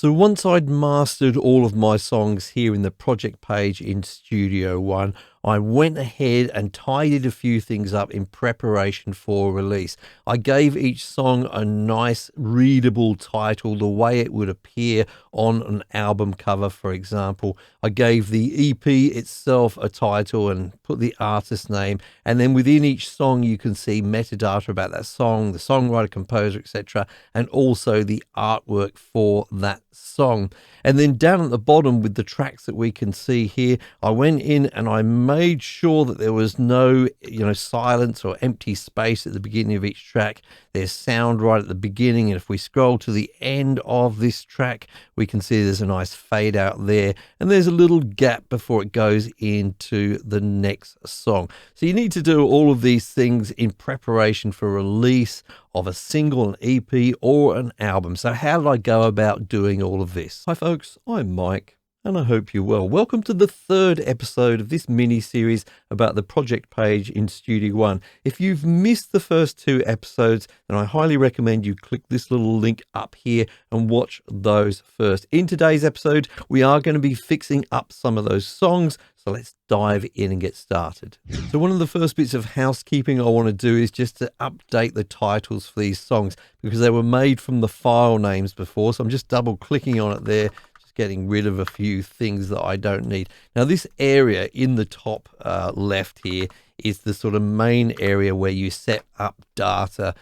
So once I'd mastered all of my songs here in the project page in Studio One, I went ahead and tidied a few things up in preparation for release. I gave each song a nice readable title, the way it would appear on an album cover, for example. I gave the EP itself a title and put the artist name, and then within each song you can see metadata about that song, the songwriter, composer, etc., and also the artwork for that song. And then down at the bottom with the tracks that we can see here, I went in and I made sure that there was no silence or empty space at the beginning of each track. There's sound right at the beginning, and if we scroll to the end of this track, we can see there's a nice fade out there, and there's a little gap before it goes into the next song. So you need to do all of these things in preparation for release of a single, an EP, or an album. So how did I go about doing all of this? Hi folks, I'm Mike, and I hope you're well. Welcome to the third episode of this mini-series about the project page in Studio One. If you've missed the first two episodes, then I highly recommend you click this little link up here and watch those first. In today's episode, we are going to be fixing up some of those songs, so let's dive in and get started. So one of the first bits of housekeeping I want to do is just to update the titles for these songs, because they were made from the file names before. So I'm just double clicking on it there, just getting rid of a few things that I don't need. Now this area in the top left here is the sort of main area where you set up data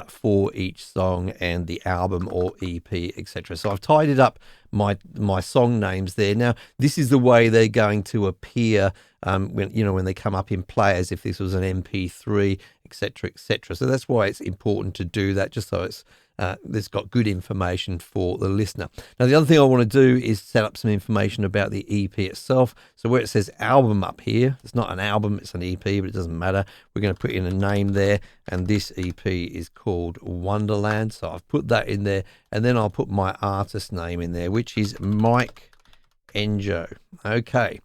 for each song and the album or EP, etc. So I've tidied up my song names there. Now this is the way they're going to appear when they come up in players, if this was an MP3, etc., etc. So that's why it's important to do that, just so it's got good information for the listener. Now the other thing I want to do is set up some information about the EP itself. So where it says album up here, it's not an album, it's an EP, but it doesn't matter. We're going to put in a name there, and this EP is called Wonderland. So I've put that in there, and then I'll put my artist name in there, which is Mike Enjo. Okay.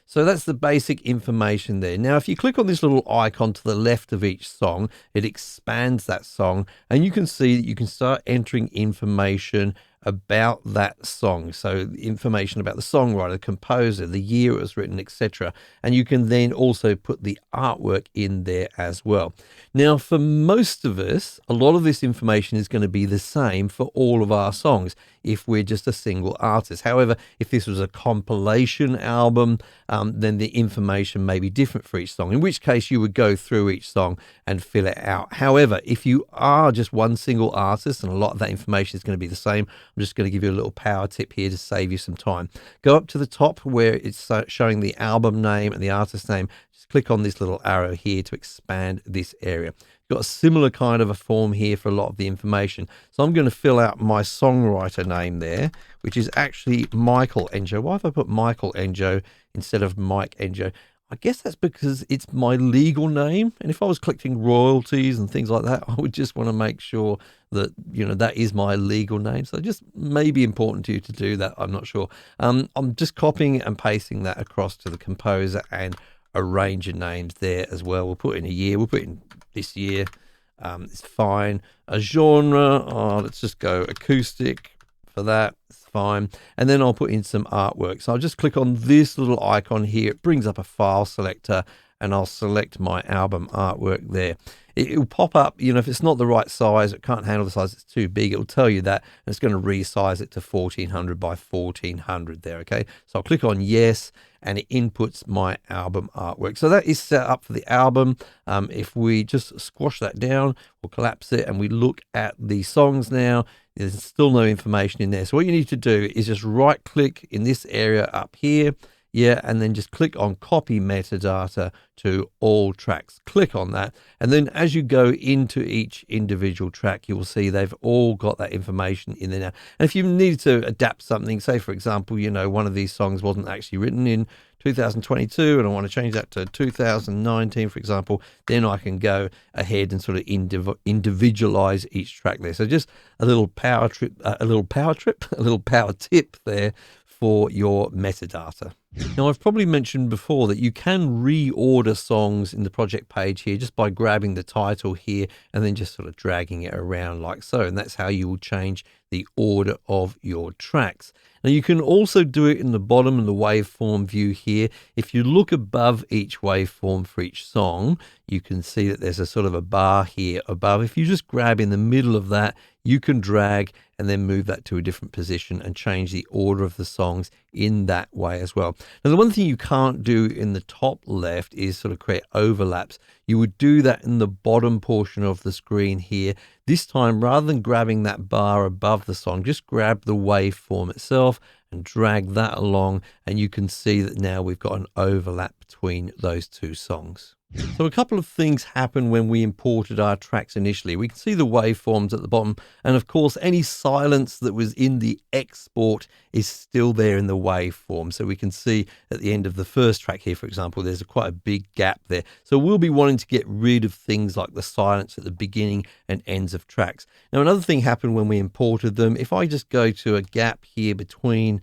So that's the basic information there. Now, if you click on this little icon to the left of each song, it expands that song, and you can see that you can start entering information about that song. So information about the songwriter, the composer, the year it was written, etc. And you can then also put the artwork in there as well. Now, for most of us, a lot of this information is going to be the same for all of our songs if we're just a single artist. However, if this was a compilation album, then the information may be different for each song, in which case you would go through each song and fill it out. However, if you are just one single artist and a lot of that information is going to be the same, I'm just going to give you a little power tip here to save you some time. Go up to the top where it's showing the album name and the artist name. Just click on this little arrow here to expand this area. Got a similar kind of a form here for a lot of the information. So I'm going to fill out my songwriter name there, which is actually Michael Enjo. Why have I put Michael Enjo instead of Mike Enjo? I guess that's because it's my legal name. And if I was collecting royalties and things like that, I would just want to make sure that, that is my legal name. So just may be important to you to do that. I'm not sure. I'm just copying and pasting that across to the composer and arranger names there as well. We'll put in a year. We'll put in this year. It's fine. A genre. Let's just go acoustic for that. It's fine. And then I'll put in some artwork. So I'll just click on this little icon here. It brings up a file selector, and I'll select my album artwork there. It will pop up, if it's not the right size, it can't handle the size, it's too big, it'll tell you that, and it's going to resize it to 1400 by 1400 there, okay? So I'll click on yes, and it inputs my album artwork. So that is set up for the album. If we just squash that down, we'll collapse it, and we look at the songs now, there's still no information in there. So what you need to do is just right click in this area up here, and then just click on copy metadata to all tracks. Click on that, and then as you go into each individual track, you will see they've all got that information in there now. And if you need to adapt something, say for example, one of these songs wasn't actually written in 2022 and I want to change that to 2019, for example, then I can go ahead and sort of individualize each track there. So just a little power tip there for your metadata. Now, I've probably mentioned before that you can reorder songs in the project page here just by grabbing the title here and then just sort of dragging it around like so. And that's how you will change the order of your tracks. Now, you can also do it in the bottom of the waveform view here. If you look above each waveform for each song, you can see that there's a sort of a bar here above. If you just grab in the middle of that, you can drag and then move that to a different position and change the order of the songs in that way as well. Now, the one thing you can't do in the top left is sort of create overlaps. You would do that in the bottom portion of the screen here. This time, rather than grabbing that bar above the song, just grab the waveform itself and drag that along, and you can see that now we've got an overlap between those two songs. So a couple of things happen when we imported our tracks initially. We can see the waveforms at the bottom, and of course any silence that was in the export is still there in the waveform. So we can see at the end of the first track here, for example, there's quite a big gap there. So we'll be wanting to get rid of things like the silence at the beginning and ends of tracks. Now, another thing happened when we imported them. If I just go to a gap here between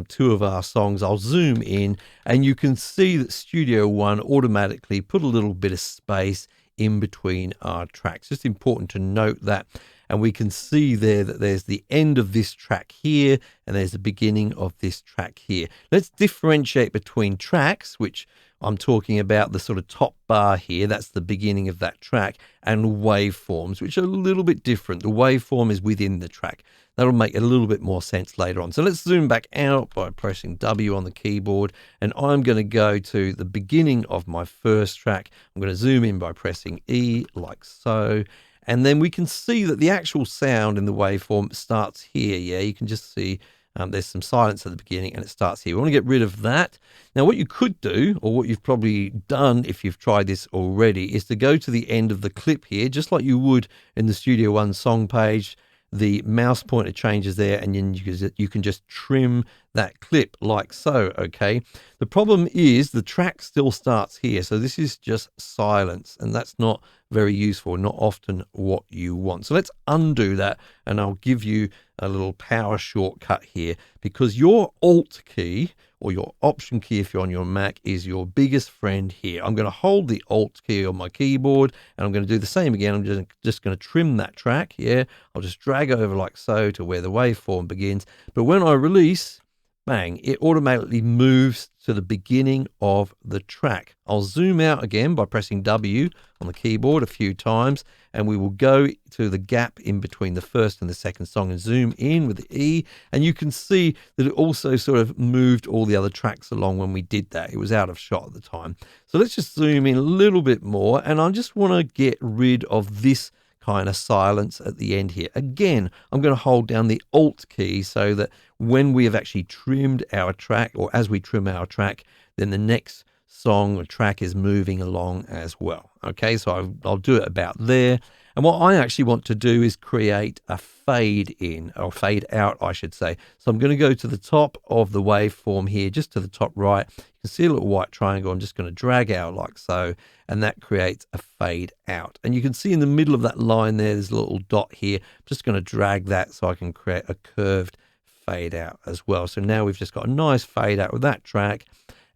two of our songs, I'll zoom in and you can see that Studio One automatically put a little bit of space in between our tracks. Just important to note that. And we can see there that there's the end of this track here and there's the beginning of this track here. Let's differentiate between tracks, which I'm talking about the sort of top bar here. That's the beginning of that track, and waveforms, which are a little bit different. The waveform is within the track. That'll make a little bit more sense later on. So let's zoom back out by pressing W on the keyboard, and I'm going to go to the beginning of my first track. I'm going to zoom in by pressing E like so. And then we can see that the actual sound in the waveform starts here. Yeah, you can just see there's some silence at the beginning and it starts here. We want to get rid of that. Now, what you could do, or what you've probably done if you've tried this already, is to go to the end of the clip here, just like you would in the Studio One song page. The mouse pointer changes there, and then you can just trim that clip like so, okay? The problem is the track still starts here, so this is just silence, and that's not very useful, not often what you want. So let's undo that, and I'll give you a little power shortcut here, because your Alt key, or your Option key if you're on your Mac, is your biggest friend here. I'm going to hold the Alt key on my keyboard, and I'm going to do the same again. I'm just going to trim that track, yeah? I'll just drag over like so to where the waveform begins. But when I release, bang, it automatically moves to the beginning of the track. I'll zoom out again by pressing W on the keyboard a few times, and we will go to the gap in between the first and the second song and zoom in with the E, and you can see that it also sort of moved all the other tracks along when we did that. It was out of shot at the time. So let's just zoom in a little bit more, and I just want to get rid of this kind of silence at the end here. Again, I'm going to hold down the Alt key so that when we have actually trimmed our track, or as we trim our track, then the next song or track is moving along as well. Okay, so I'll do it about there. And what I actually want to do is create a fade in, or fade out, I should say. So I'm going to go to the top of the waveform here, just to the top right. You can see a little white triangle. I'm just going to drag out like so, and that creates a fade out. And you can see in the middle of that line there's a little dot here. I'm just going to drag that so I can create a curved fade out as well. So now we've just got a nice fade out with that track,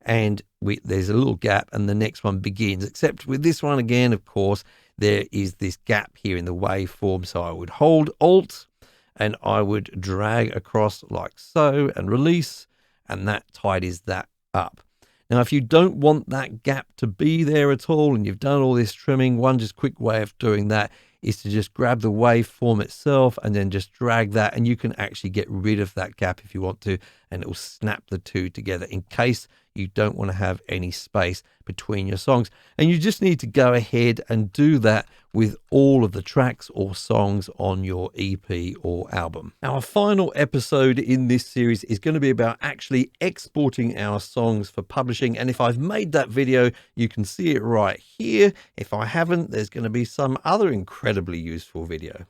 and there's a little gap, and the next one begins. Except with this one again, of course, there is this gap here in the waveform. So I would hold Alt and I would drag across like so and release, and that tidies that up. Now, if you don't want that gap to be there at all and you've done all this trimming, one just quick way of doing that is to just grab the waveform itself and then just drag that, and you can actually get rid of that gap if you want to, and it will snap the two together in case you don't want to have any space between your songs. And you just need to go ahead and do that with all of the tracks or songs on your EP or album. Our final episode in this series is going to be about actually exporting our songs for publishing. And if I've made that video, you can see it right here. If I haven't, there's going to be some other incredibly useful video.